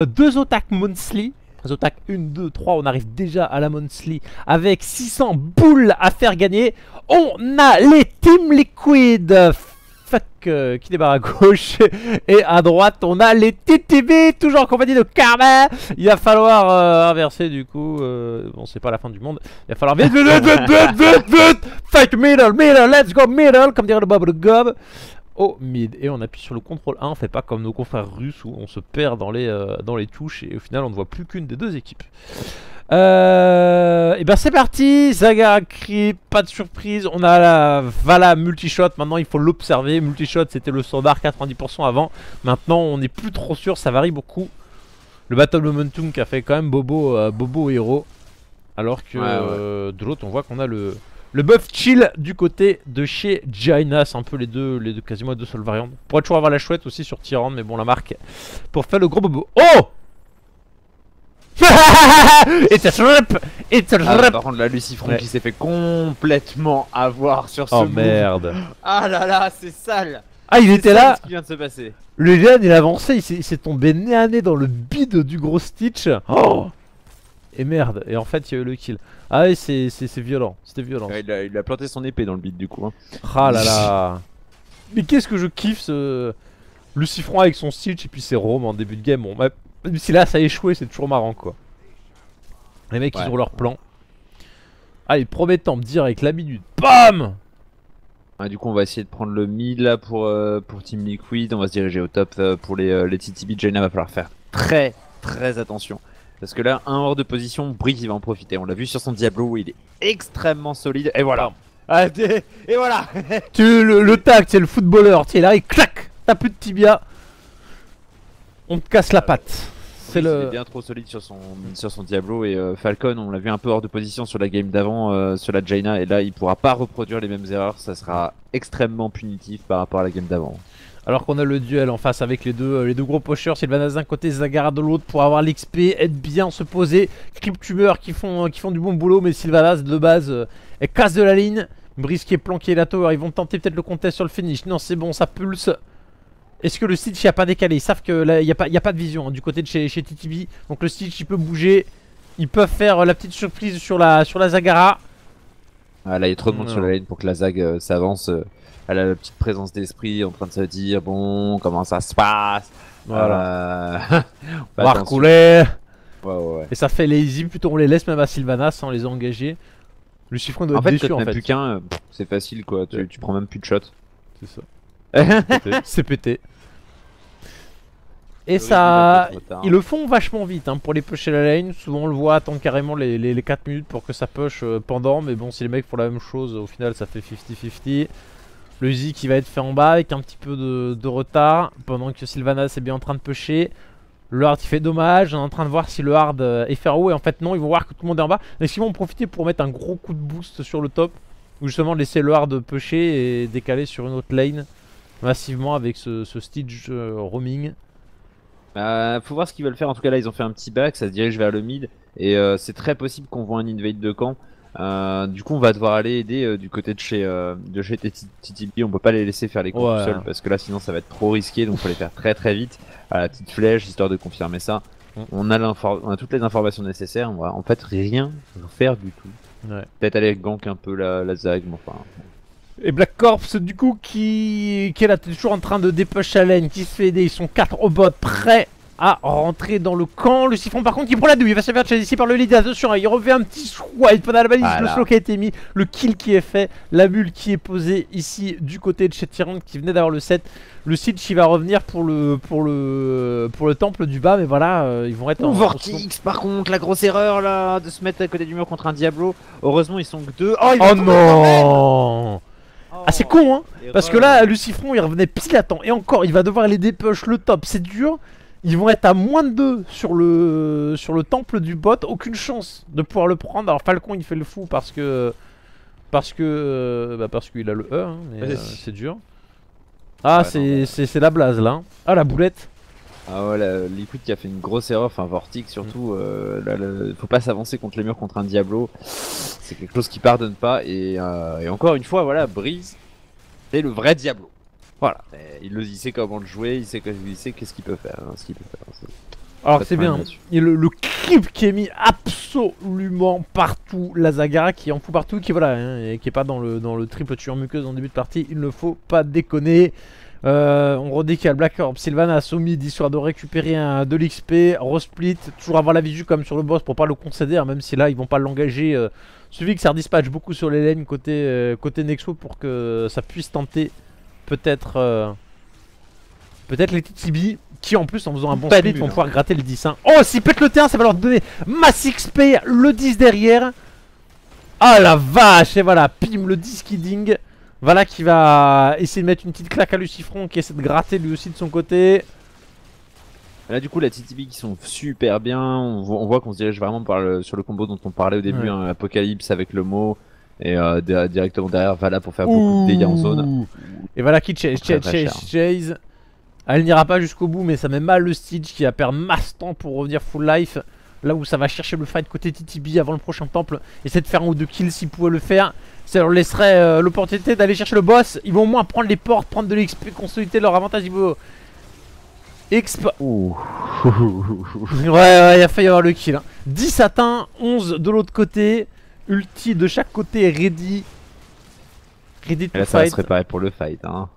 Deux Otak Monthly. Zotac 1, 2, 3, on arrive déjà à la Monthly avec 600 boules à faire gagner. On a les Team Liquid. Fuck, qui débarre à gauche. Et à droite, on a les TTB, toujours en compagnie de Karma. Il va falloir inverser du coup. Bon, c'est pas la fin du monde. Il va falloir vite, Fuck, middle, let's go, middle, comme dirait le Bob le Gob. Au mid, et on appuie sur le contrôle 1, on fait pas comme nos confrères russes où on se perd dans les touches et au final on ne voit plus qu'une des deux équipes. Et ben c'est parti, Zagara Creep, pas de surprise, on a la Vala multishot, maintenant il faut l'observer. Multishot c'était le standard 90% avant, maintenant on n'est plus trop sûr, ça varie beaucoup. Le Battle Momentum qui a fait quand même Bobo héros, alors que de l'autre on voit qu'on a le buff chill du côté de chez Jaina. C'est un peu les deux quasiment les deux seules variantes. On pourrait toujours avoir la chouette aussi sur Tyrande, mais bon, la marque pour faire le gros bobo. Oh It's a trap. It's a trap. Par contre, là, Lucifron qui s'est fait complètement avoir sur ce oh move. Merde. Ah là là, c'est sale. Ah, il était là. Ce qui vient de se passer. Le jeune, il avançait, il s'est tombé nez à nez dans le bide du gros Stitch. Oh. Et merde, et en fait il y a eu le kill. Ah oui, c'est violent, c'était violent. Ouais, il a planté son épée dans le beat du coup. Hein. Ah là là. Mais qu'est-ce que je kiffe ce Lucifron avec son Stitch et puis ses roams en début de game. Bon, même si là ça a échoué, c'est toujours marrant quoi. Les mecs ils ont leur plan. Allez, premier temple direct, la minute. BAM. Ah, du coup on va essayer de prendre le mid là pour Team Liquid. On va se diriger au top pour les TTB. Jaina va falloir faire très attention. Parce que là, un hors de position, Breeze il va en profiter. On l'a vu sur son Diablo où il est extrêmement solide. Et voilà. Et voilà. Le tac, c'est le footballeur. Tiens, là il claque. T'as plus de tibia. On te casse la patte. C'est le. Il est bien trop solide sur son Diablo. Et Falcon, on l'a vu un peu hors de position sur la game d'avant, sur la Jaina. Et là, il pourra pas reproduire les mêmes erreurs. Ça sera extrêmement punitif par rapport à la game d'avant. Alors qu'on a le duel en face avec les deux gros pocheurs, Sylvanas d'un côté, Zagara de l'autre pour avoir l'XP, être bien, se poser. Cryptumeur qui font du bon boulot, mais Sylvanas de base elle casse de la ligne. Breeze qui est planqué, la tower, ils vont tenter peut-être le contest sur le finish. Non, c'est bon, ça pulse. Est-ce que le Stitch il a pas décalé? Ils savent que là il n'y a pas de vision hein, du côté de chez TTB. Donc le Stitch il peut bouger. Ils peuvent faire la petite surprise sur la Zagara. Ah, là il y a trop de monde sur la lane pour que la Zag s'avance. Elle a la petite présence d'esprit en train de se dire bon comment ça se passe. Voilà. On va recouler. Ouais. Et ça fait lazy, plutôt on les laisse même à Sylvanas sans les engager. Le chiffron doit être déçu en fait. Plus qu'un, c'est facile quoi, tu prends même plus de shot. C'est ça. C'est pété. Et ça, ils le font vachement vite hein, pour les pusher la lane. Souvent on le voit attendre carrément les 4 minutes pour que ça push pendant. Mais bon, si les mecs font la même chose, au final ça fait 50-50. Le Z qui va être fait en bas avec un petit peu de retard. Pendant que Sylvanas est bien en train de pusher. Le hard qui fait dommage. On est en train de voir si le hard est faire haut. Et en fait non, ils vont voir que tout le monde est en bas. Est-ce qu'ils vont en profiter pour mettre un gros coup de boost sur le top? Ou justement laisser le hard pusher et décaler sur une autre lane massivement avec ce Stitch roaming. Faut voir ce qu'ils veulent faire. En tout cas là ils ont fait un petit back, ça se dirige vers le mid. Et c'est très possible qu'on voit un invade de camp. Du coup on va devoir aller aider du côté de chez TTB. On peut pas les laisser faire les coups tout seuls parce que là sinon ça va être trop risqué. Donc faut les faire très vite à la petite flèche histoire de confirmer ça. On a toutes les informations nécessaires. On va en fait rien faire du tout. Peut-être aller gank un peu la Zag, mais enfin. Et Black Corps du coup qui est là toujours en train de dépush à lane, qui se fait aider. Ils sont 4 au bot prêts à rentrer dans le camp. Le Siphon par contre qui prend la douille, il va se faire chasser ici par le lead. Attention, il refait un petit swipe pendant la balise, le slow qui a été mis, le kill qui est fait, la bulle qui est posée ici du côté de chez Tyrande qui venait d'avoir le set. Le Siege il va revenir pour le temple du bas, mais voilà, ils vont être en Vortex par contre, la grosse erreur là de se mettre à côté du mur contre un Diablo. Heureusement ils sont que deux. Oh non. Ah c'est con hein. Parce que là Lucifron il revenait pile à temps. Et encore il va devoir les dépush le top, c'est dur. Ils vont être à moins de 2 sur le temple du bot. Aucune chance de pouvoir le prendre. Alors Falcon il fait le fou parce qu'il a le E hein, mais c'est dur. Ah c'est la blase là. Ah la boulette. Ah ouais, la Liquid qui a fait une grosse erreur, enfin Vortex surtout, faut pas s'avancer contre les murs contre un Diablo, c'est quelque chose qui pardonne pas, et encore une fois, voilà, Breeze, c'est le vrai Diablo. Voilà, il sait comment le jouer, il sait qu'est-ce qu'il peut faire. Alors Pas de c'est problème bien, là-dessus. il y a le creep qui est mis absolument partout, la Zagara qui en fout partout, qui voilà, hein, et qui est pas dans le triple tueur muqueuse en début de partie, il ne faut pas déconner. On redit qu'il y a le Black Orb, Sylvanas au mid, histoire de récupérer de l'XP, Rosplit, toujours avoir la visu comme sur le boss pour pas le concéder, hein, même si là ils vont pas l'engager. Suivi que ça redispatch beaucoup sur les lanes côté Nexo pour que ça puisse tenter peut-être les TTB qui en plus en faisant un bon Pas split nul, vont hein. pouvoir gratter le 10 hein. Oh s'ils pètent le T1 ça va leur donner mass XP, le 10 derrière. Ah la vache. Et voilà, pim le 10 qui ding. Voilà qui va essayer de mettre une petite claque à Lucifron qui essaie de gratter lui aussi de son côté. Là du coup la TTB qui sont super bien, on voit qu'on se dirige vraiment sur le combo dont on parlait au début, Ouais. hein, Apocalypse avec le mot et directement derrière Vala pour faire beaucoup de dégâts en zone. Et voilà qui chase. Très, très cher. Elle n'ira pas jusqu'au bout mais ça met mal le Stitch qui va perdre masse temps pour revenir full life. Là où ça va chercher le fight côté TTB avant le prochain temple. Essayer de faire un ou deux kills s'ils pouvaient le faire. Ça leur laisserait l'opportunité d'aller chercher le boss. Ils vont au moins prendre les portes, prendre de l'XP, consolider leur avantage niveau exp. Ouh. Ouais, il a failli avoir le kill hein. 10 atteints, 11 de l'autre côté. Ulti de chaque côté ready. Ready Et to là ça va fight. se préparer pour le fight. Hein.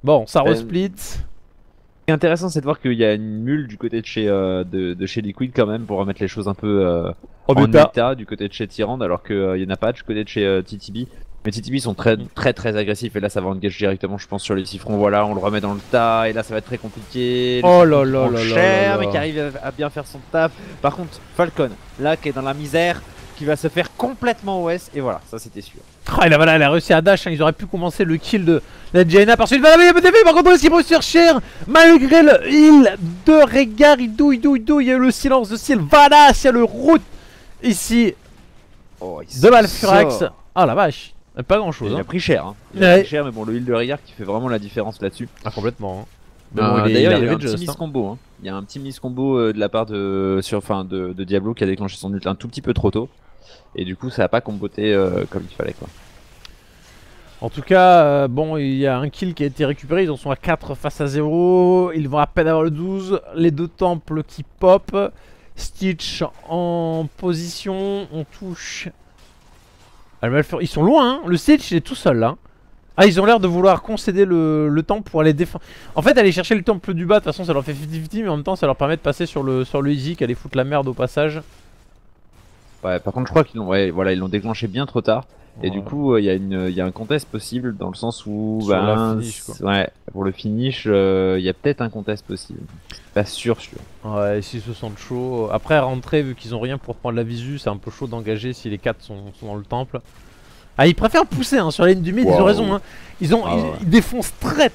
Bon, ça resplit. Ce qui est intéressant, c'est de voir qu'il y a une mule du côté de chez Liquid quand même pour remettre les choses un peu en état du côté de chez Tyrande, alors qu'il n'y en a pas du côté de chez TTB. Mais TTB sont très agressifs et là ça va engage directement, je pense, sur les siffrons. Voilà, on le remet dans le tas et là ça va être très compliqué. Oh là là là cher, là mais là. qui arrive à bien faire son taf. Par contre, Falcon, là qui est dans la misère, qui va se faire complètement OS et voilà, ça c'était sûr. Oh, et là, voilà, elle a réussi à dash, hein. Ils auraient pu commencer le kill de la Jaina. Par suite, voilà, par contre, aussi pour se faire cher. Malgré le heal de Régard, il douille. Il y a eu le silence de Sylvanas, il y a le route ici Oh, il de Malfurax. sort. Ah la vache, pas grand chose. Il a Hein. pris cher, hein. Il a Ouais. pris cher, mais bon, le heal de Régard qui fait vraiment la différence là-dessus. Ah, complètement. Hein. Mais bon, D'ailleurs, il y a eu un de petit just, miss hein. combo. Hein. Il y a un petit miss combo de la part de Diablo qui a déclenché son ult un tout petit peu trop tôt. Et du coup, ça a pas comboté comme il fallait quoi. En tout cas, bon, il y a un kill qui a été récupéré. Ils en sont à 4 face à 0. Ils vont à peine avoir le 12. Les deux temples qui pop. Stitch en position. On touche. Ils sont loin, hein. Le Stitch il est tout seul là. Ah, ils ont l'air de vouloir concéder le temple pour aller défendre. En fait, aller chercher le temple du bas, de toute façon, ça leur fait 50-50, mais en même temps, ça leur permet de passer sur le easy, qu'aller foutre la merde au passage. Ouais, par contre, je crois qu'ils l'ont déclenché bien trop tard. Et du Ouais. coup, il y a un contest possible dans le sens où, Sur la finish, quoi. ouais, pour le finish, il y a peut-être un contest possible. Pas sûr. Ouais, s'ils se sentent chaud. Après, rentrer, vu qu'ils ont rien pour prendre la visu, c'est un peu chaud d'engager si les 4 sont dans le temple. Ah, ils préfèrent pousser hein, sur la ligne du mid, ils ont raison. Hein. Ils défoncent très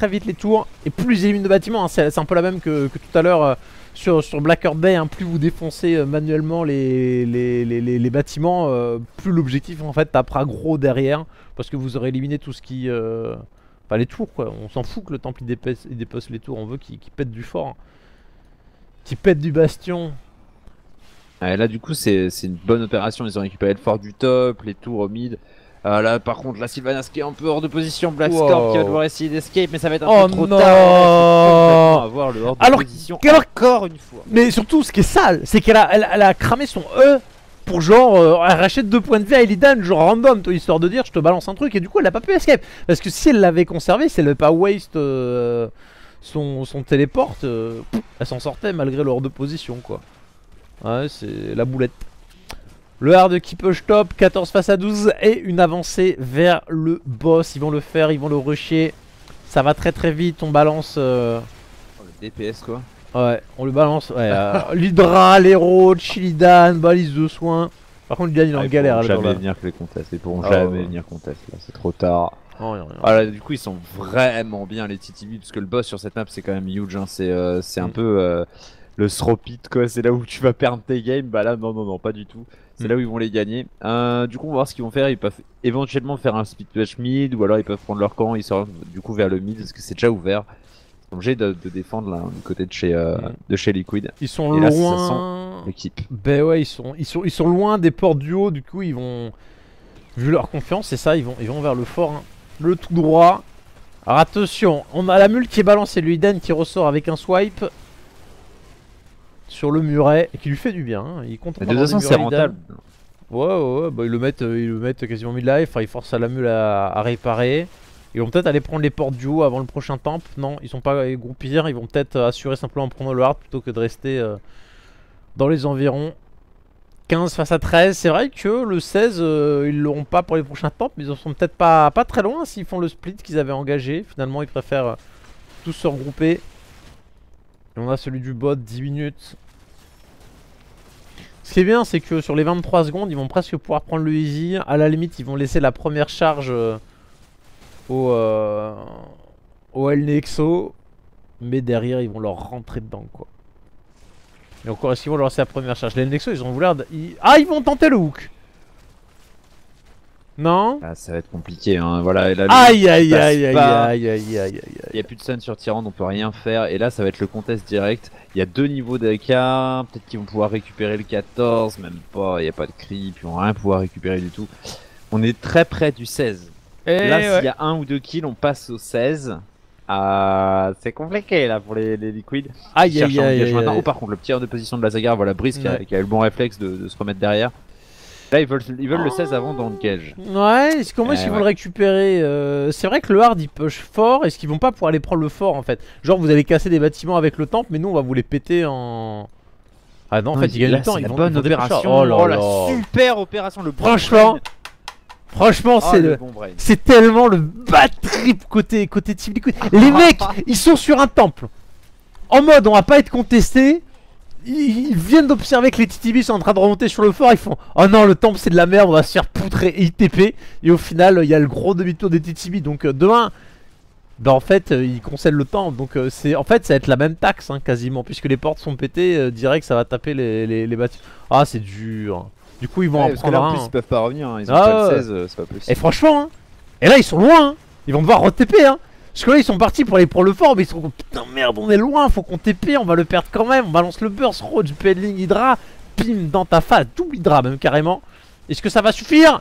vite les tours. Et plus ils éliminent de bâtiments, hein, c'est un peu la même que tout à l'heure sur Black Earth Bay. Hein, plus vous défoncez manuellement les bâtiments, plus l'objectif en fait tapera gros derrière. Parce que vous aurez éliminé tout ce qui. Enfin, les tours quoi. On s'en fout que le temple il dépasse les tours. On veut qu'il pète du fort. Hein. Qu'il pète du bastion. Ouais, là, du coup, c'est une bonne opération. Ils ont récupéré le fort du top, les tours au mid. Là, par contre, la Sylvanas qui est un peu hors de position. Black Scorp qui va devoir essayer d'escape, mais ça va être un peu trop tard. On va avoir le hors de position encore une fois. Mais surtout, ce qui est sale, c'est qu'elle a cramé son E pour genre arracher 2 points de vie à Illidan, genre random, toi, histoire de dire je te balance un truc. Et du coup, elle a pas pu escape. Parce que si elle l'avait conservé, si elle n'avait pas waste son téléporte, elle s'en sortait malgré le hors de position, quoi. Ouais, c'est la boulette. Le hard qui push top, 14 face à 12 et une avancée vers le boss. Ils vont le faire, ils vont le rusher. Ça va très vite, on balance... Le DPS quoi. Ouais, on le balance. Ouais, l'Hydra, l'héros, Chilidan, balise de soins. Par contre, Lidan il est en galère. Ils pourront là, jamais venir que les contests. Ils pourront Ah, jamais ouais. venir contest. Là, c'est trop tard. Oh, rien. Ah là, du coup, ils sont vraiment bien les TTB parce que le boss sur cette map c'est quand même huge. Hein. C'est un peu le Sropit quoi. C'est là où tu vas perdre tes games. Bah là, non, pas du tout. C'est là où ils vont les gagner. Du coup, on va voir ce qu'ils vont faire. Ils peuvent éventuellement faire un split push mid ou alors ils peuvent prendre leur camp. Ils sortent du coup vers le mid parce que c'est déjà ouvert. Ils sont obligés de défendre là, du côté de chez Liquid. Ils sont Et là, loin. L'équipe. Ben ouais, ils sont loin des ports du haut. Du coup, ils vont. Vu leur confiance, c'est ça. Ils vont vers le fort. Hein. Le tout droit. Alors attention, on a la mule qui est balancée. Le Eden qui ressort avec un swipe. sur le muret et qui lui fait du bien. Hein. Il est content. Mais de toute façon, c'est rentable. Ouais, bah ils le mettent quasiment mid-life. Enfin, ils forcent à la mule à réparer. Ils vont peut-être aller prendre les portes du haut avant le prochain temple. Non, ils sont pas groupir. Ils vont peut-être assurer simplement en prendre le hard plutôt que de rester dans les environs. 15 face à 13. C'est vrai que le 16, ils l'auront pas pour les prochains temples. Mais ils en sont peut-être pas très loin s'ils font le split qu'ils avaient engagé. Finalement, ils préfèrent tous se regrouper. Et on a celui du bot, 10 minutes. Ce qui est bien, c'est que sur les 23 secondes, ils vont presque pouvoir prendre le easy. À la limite, ils vont laisser la première charge au El Nexo. Mais derrière, ils vont leur rentrer dedans, quoi. Et encore, est-ce qu'ils vont leur laisser la première charge? Les El Nexo, ils ont voulu... Ah, ils vont tenter le hook. Non? Ah, ça va être compliqué, hein. Voilà, et là, Aïe. Il n'y a plus de stun sur Tyrande, on peut rien faire. Et là, ça va être le contest direct. Il y a 2 niveaux d'AK. Peut-être qu'ils vont pouvoir récupérer le 14. Même pas, il n'y a pas de creep. Ils vont rien pouvoir récupérer du tout. On est très près du 16. Et là, s'il y a 1 ou 2 kills, on passe au 16. Ah, c'est compliqué là pour les liquids. Aïe. Oh, par contre, le petit heure de position de la Zagara, voilà, Brice qui a eu le bon réflexe de se remettre derrière. Là, ils veulent le 16 avant dans le cage. Ouais, comment est-ce qu'ils vont le récupérer? C'est vrai que le hard il push fort. Est-ce qu'ils vont pas pouvoir aller prendre le fort en fait? Genre, vous allez casser des bâtiments avec le temple, mais nous on va vous les péter en. Ah non, en fait, ils gagnent du temps. Ils vont bonne opération. Oh là la super opération. Le Franchement, c'est tellement le bad trip côté Team Liquid. Les mecs, ils sont sur un temple. En mode, on va pas être contesté. Ils viennent d'observer que les TTB sont en train de remonter sur le fort. Ils font oh non, le temple c'est de la merde, on va se faire poutrer et ITP. Et au final, il y a le gros demi-tour des TTB. Donc demain, bah en fait, ils concèdent le temple. Donc en fait, ça va être la même taxe hein, quasiment. Puisque les portes sont pétées, direct ça va taper les bâtiments. Ah, c'est dur. Du coup, ils vont en prendre en plus, ils peuvent pas revenir. Hein. Ils ont pas le 16, c'est pas possible. Et franchement, hein, et là ils sont loin. Hein. Ils vont devoir re-TP. Hein. Parce que là ils sont partis pour aller pour le fort, mais ils sont putain merde, on est loin, faut qu'on TP, on va le perdre quand même. On balance le burst, Roach, Peddling, Hydra, pim dans ta face, double Hydra même carrément. Est-ce que ça va suffire?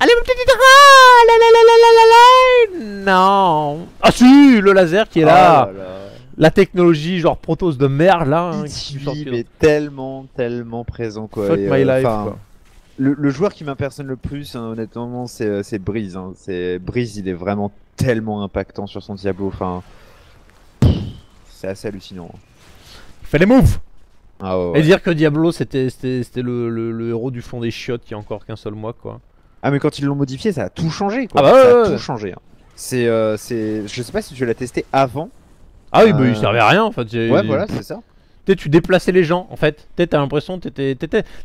Allez mon petit Hydra, non. Ah si, le laser qui est là. La technologie genre Protoss de merde là. Hein, mais tellement présent quoi. Fuck my life quoi. Le joueur qui m'impressionne le plus, hein, honnêtement, c'est Breeze. Hein. Breeze, il est vraiment tellement impactant sur son Diablo. Enfin, c'est assez hallucinant. Il fait les moves. Ah ouais. Et dire que Diablo c'était le héros du fond des chiottes il y a encore qu'un seul mois quoi. Ah mais quand ils l'ont modifié, ça a tout changé quoi. Ah bah ça a tout changé. Hein. Je sais pas si tu l'as testé avant. Ah oui, bah il servait à rien en fait. Ouais, voilà, c'est ça. Tu déplaçais les gens en fait. T'as l'impression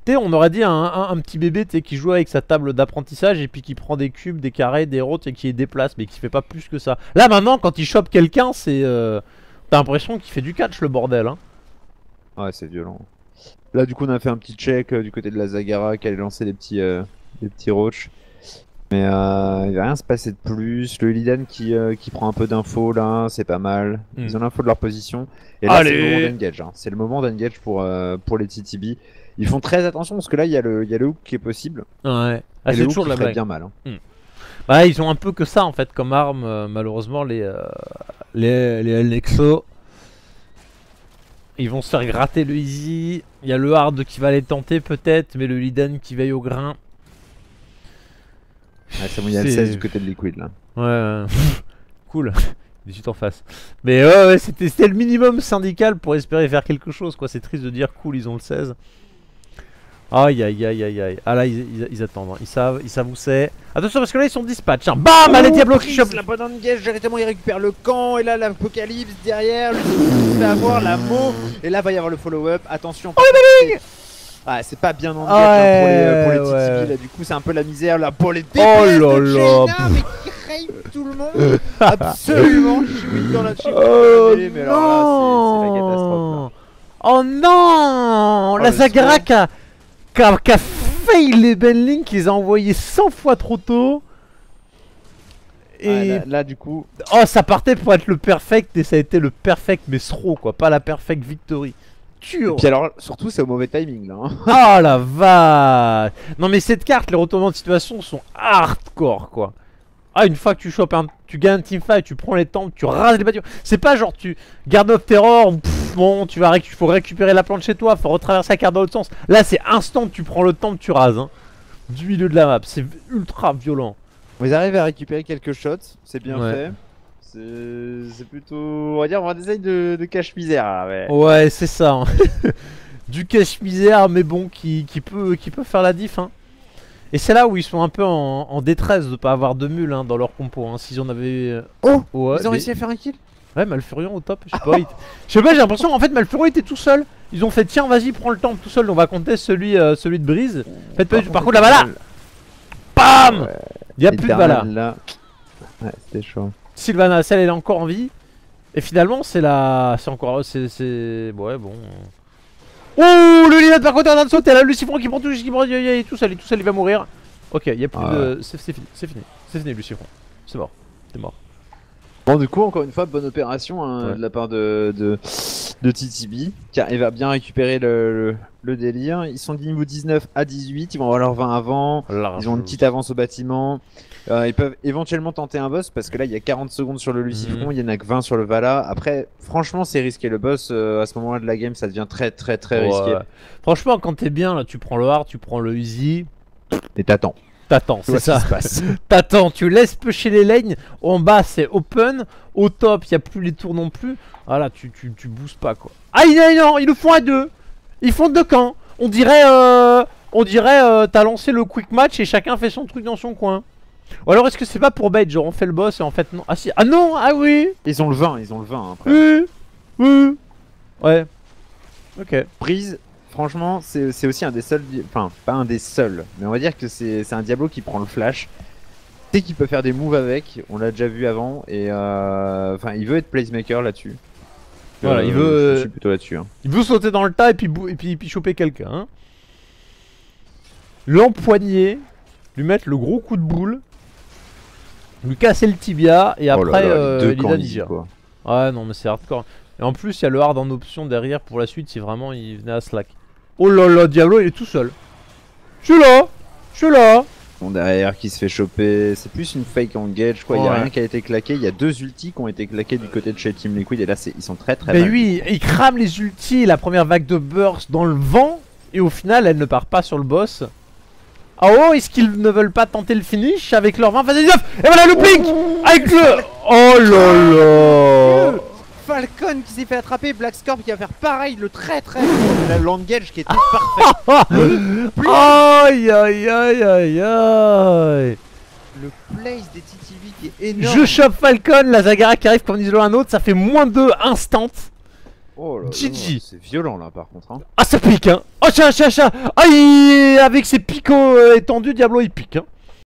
on aurait dit un petit bébé qui joue avec sa table d'apprentissage et puis qui prend des cubes, des carrés, des routes et qui les déplace, mais qui fait pas plus que ça. Là maintenant, quand il chope quelqu'un, c'est t'as l'impression qu'il fait du catch le bordel. Hein. Ouais, c'est violent. Là, du coup, on a fait un petit check du côté de la Zagara qui allait lancer des petits roach. Mais il va rien se passer de plus. Le Illidan qui prend un peu d'infos là, c'est pas mal. Ils ont l'info de leur position. Et là, c'est le moment d'engage. Hein. C'est le moment d'engage pour les TTB. Ils font très attention parce que là, il y a le hook qui est possible. Ouais. Ah, c'est toujours la blague. Bien mal. Hein. Bah, ils ont un peu que ça en fait comme arme, malheureusement, les Nexo. Ils vont se faire gratter le easy. Il y a le hard qui va les tenter peut-être, mais le Illidan qui veille au grain. Ah, c'est bon, il y a le 16 du côté de Liquid là. Ouais, cool. 18 en face. Mais ouais, c'était le minimum syndical pour espérer faire quelque chose quoi. C'est triste de dire cool, ils ont le 16. Aïe. Ah là, ils attendent. Hein. Ils savent où c'est. Attention parce que là ils sont dispatch. Hein. Bam, allez Diablo qui chope. La bonne engage, directement il récupère le camp. Et là l'apocalypse derrière. Il va avoir la mot. Et là va y avoir le follow-up. Attention. Oh les balling. Ah, c'est pas bien engage hein, pour les TTB là. Du coup, c'est un peu la misère là pour les DPS de Jaina, mais qui rave tout le monde. Absolument. Chiwin dans la chip. Mais alors là, c'est la catastrophe. Là. Oh non, la Zagara qui a fail les Benling, qui les a envoyés 100 fois trop tôt. Et là, du coup. Oh, ça partait pour être le perfect et ça a été le perfect mais throw quoi, pas la perfect victory. Et puis alors, surtout, c'est au mauvais timing là. Hein. Oh la vache. Non mais cette carte, les retournements de situation sont hardcore quoi. Ah, une fois que tu chopes tu gagnes un teamfight, tu prends les temples, tu rases les bâtiments. C'est pas genre tu gardes of terror, Bon, faut récupérer la plante chez toi, faut retraverser la carte dans l'autre sens. Là, c'est instant, tu prends le temps, tu rases. Hein. Du milieu de la map, c'est ultra violent. Vous arrivez à récupérer quelques shots, c'est bien Ouais. fait. C'est plutôt, on va dire, on essaye de cache-misère là. Ouais. Ouais, c'est ça. Hein. Du cache-misère, mais bon, qui peut faire la diff. Hein. Et c'est là où ils sont un peu en détresse de pas avoir de mules hein, dans leur compo. Hein. S'ils en avaient. Oh, Ouais, ils ont réussi à faire un kill. Ouais, Malfurion au top, je sais pas, je sais pas, j'ai l'impression en fait Malfurion était tout seul. Ils ont fait tiens vas-y prends le temps tout seul, on va compter celui de Brise. Faites pas du tout. Par contre la Vala, bam, Ouais. y a plus de Vala. Là. Ouais, c'était chaud. Sylvana, celle elle est encore en vie. Et finalement c'est encore, c'est, ouais bon. Oh le Lina par contre est en train de sauter, là le Lucifron qui prend tout seul, il va mourir. Ok, y a plus de, c'est fini Lucifron, c'est mort, t'es mort. Bon, du coup, encore une fois, bonne opération hein, Ouais. de la part de TTB, qui arrive à bien récupérer le délire. Ils sont de niveau 19 à 18, ils vont avoir leur 20 avant, ils ont une petite avance au bâtiment. Ils peuvent éventuellement tenter un boss parce que là il y a 40 secondes sur le Lucifron, il y en a que 20 sur le Vala. Après, franchement, c'est risqué. Le boss à ce moment-là de la game, ça devient très risqué. Franchement, quand t'es bien là, tu prends le hard, tu prends le easy, Et t'attends. t'attends, Tu vois c'est ce ça. qui se passe. T'attends, tu laisses pêcher les lanes. En bas, c'est open. Au top, y a plus les tours non plus. Voilà, tu boostes pas quoi. Ah, non, ils nous font à deux. Ils font deux camps. On dirait, t'as lancé le quick match et chacun fait son truc dans son coin. Ou alors est-ce que c'est pas pour bait, genre on fait le boss et en fait non. Ah si, ah non, ah oui. Ils ont le 20 après. Oui. Ouais. Ok. Brise, franchement, c'est aussi un des seuls, enfin pas un des seuls, mais on va dire que c'est un Diablo qui prend le flash. Tu sais qu'il peut faire des moves avec, on l'a déjà vu avant, et enfin il veut être placemaker là-dessus. Voilà, il veut. Je suis plutôt là-dessus. Hein. Il veut sauter dans le tas et puis choper quelqu'un. Hein. L'empoigner, lui mettre le gros coup de boule, lui casser le tibia et Oh là après là, les deux camps Lina easy, Niger. quoi. Ouais, non, mais c'est hardcore. Et en plus, il y a le hard en option derrière pour la suite si vraiment il venait à slack. Oh là là, Diablo, il est tout seul. Je suis là. Bon, derrière qui se fait choper, c'est plus une fake engage quoi, il y a Ouais. rien qui a été claqué, il y a deux ultis qui ont été claqués du côté de chez Team Liquid et là ils sont très Mais mal. oui, il crame les ultis, la première vague de burst dans le vent et au final, elle ne part pas sur le boss. Ah oh, est-ce qu'ils ne veulent pas tenter le finish avec leur 20 phase 19? Et voilà le blink avec le... Oh là là. Falcon qui s'est fait attraper, Black Scorp qui va faire pareil, le très la l'engage qui était parfait. Aïe aïe aïe aïe aïe. Le place des TTV qui est énorme. Je chope Falcon, la Zagara qui arrive comme disait un autre, ça fait -2 instant. Oh là là, GG. c'est violent là par contre. Hein. Ah ça pique hein. Oh chat. Aïe, avec ses picots étendus, Diablo il pique hein.